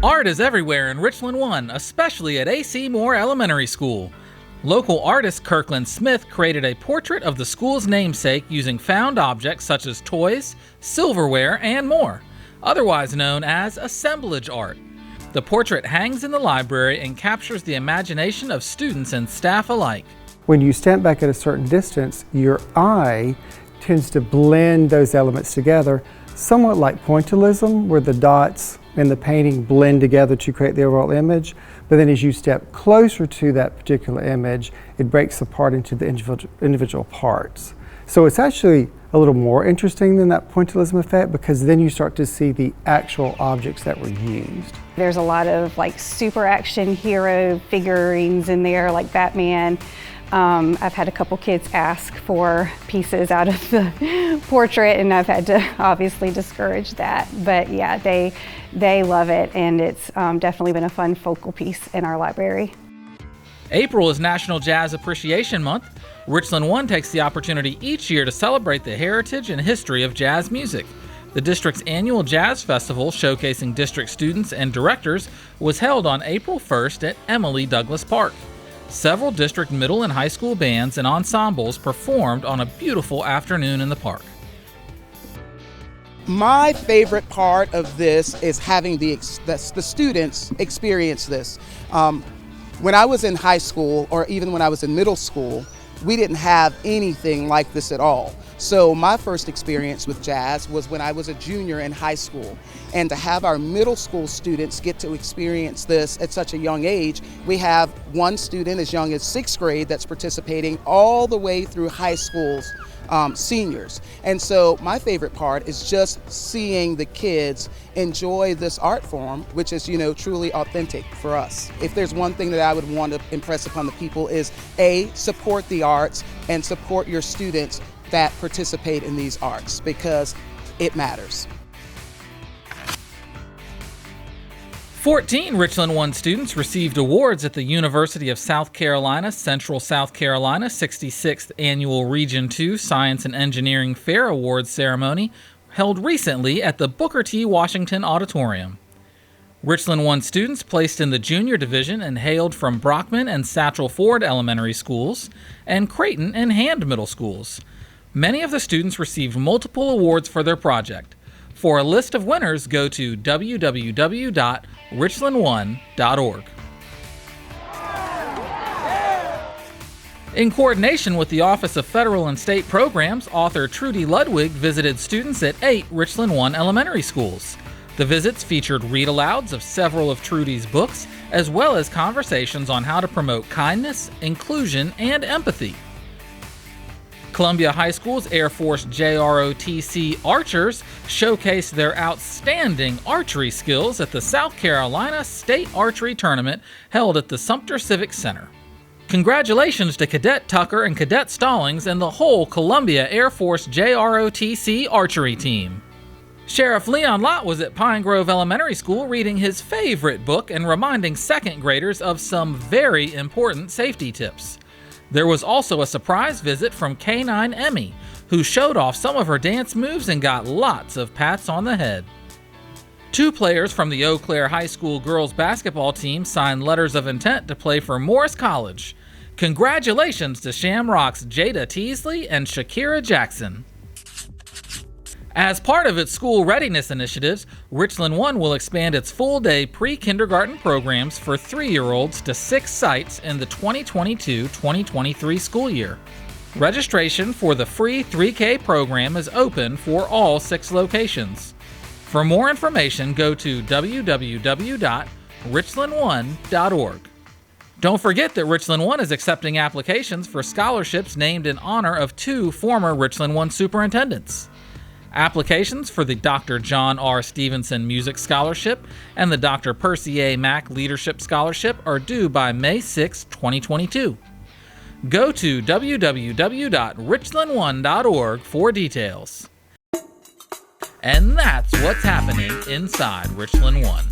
Art is everywhere in Richland One, especially at A.C. Moore Elementary School. Local artist Kirkland Smith created a portrait of the school's namesake using found objects such as toys, silverware, and more, otherwise known as assemblage art. The portrait hangs in the library and captures the imagination of students and staff alike. When you stand back at a certain distance, your eye tends to blend those elements together, somewhat like pointillism, where the dots in the painting blend together to create the overall image. But then as you step closer to that particular image, it breaks apart into the individual parts. So it's actually a little more interesting than that pointillism effect, because then you start to see the actual objects that were used. There's a lot of like super action hero figurines in there, like Batman. I've had a couple kids ask for pieces out of the portrait, and I've had to obviously discourage that. But yeah, they love it, and it's definitely been a fun focal piece in our library. April is National Jazz Appreciation Month. Richland One takes the opportunity each year to celebrate the heritage and history of jazz music. The district's annual jazz festival, showcasing district students and directors, was held on April 1st at Emily Douglas Park. Several district middle and high school bands and ensembles performed on a beautiful afternoon in the park. My favorite part of this is having the students experience this. When I was in high school, or even when I was in middle school, we didn't have anything like this at all. So my first experience with jazz was when I was a junior in high school. And to have our middle school students get to experience this at such a young age, we have one student as young as 6th grade that's participating all the way through high school's seniors. And so my favorite part is just seeing the kids enjoy this art form, which is, truly authentic for us. If there's one thing that I would want to impress upon the people is A, support the arts and support your students that participate in these arts, because it matters. 14 Richland One students received awards at the University of South Carolina Central South Carolina 66th Annual Region 2 Science and Engineering Fair Awards ceremony held recently at the Booker T. Washington Auditorium. Richland One students placed in the junior division and hailed from Brockman and Satchel Ford Elementary Schools and Creighton and Hand Middle Schools. Many of the students received multiple awards for their project. For a list of winners, go to www.richlandone.org. In coordination with the Office of Federal and State Programs, author Trudy Ludwig visited students at 8 Richland One elementary schools. The visits featured read-alouds of several of Trudy's books, as well as conversations on how to promote kindness, inclusion, and empathy. Columbia High School's Air Force JROTC Archers showcased their outstanding archery skills at the South Carolina State Archery Tournament held at the Sumter Civic Center. Congratulations to Cadet Tucker and Cadet Stallings and the whole Columbia Air Force JROTC archery team. Sheriff Leon Lott was at Pine Grove Elementary School reading his favorite book and reminding second graders of some very important safety tips. There was also a surprise visit from K9 Emmy, who showed off some of her dance moves and got lots of pats on the head. 2 players from the Eau Claire High School girls basketball team signed letters of intent to play for Morris College. Congratulations to Shamrock's Jada Teasley and Shakira Jackson. As part of its school readiness initiatives, Richland One will expand its full-day pre-kindergarten programs for 3-year-olds to 6 sites in the 2022-2023 school year. Registration for the free 3K program is open for all 6 locations. For more information, go to www.richlandone.org. Don't forget that Richland One is accepting applications for scholarships named in honor of 2 former Richland One superintendents. Applications for the Dr. John R. Stevenson Music Scholarship and the Dr. Percy A. Mack Leadership Scholarship are due by May 6, 2022. Go to www.richlandone.org for details. And that's what's happening inside Richland One.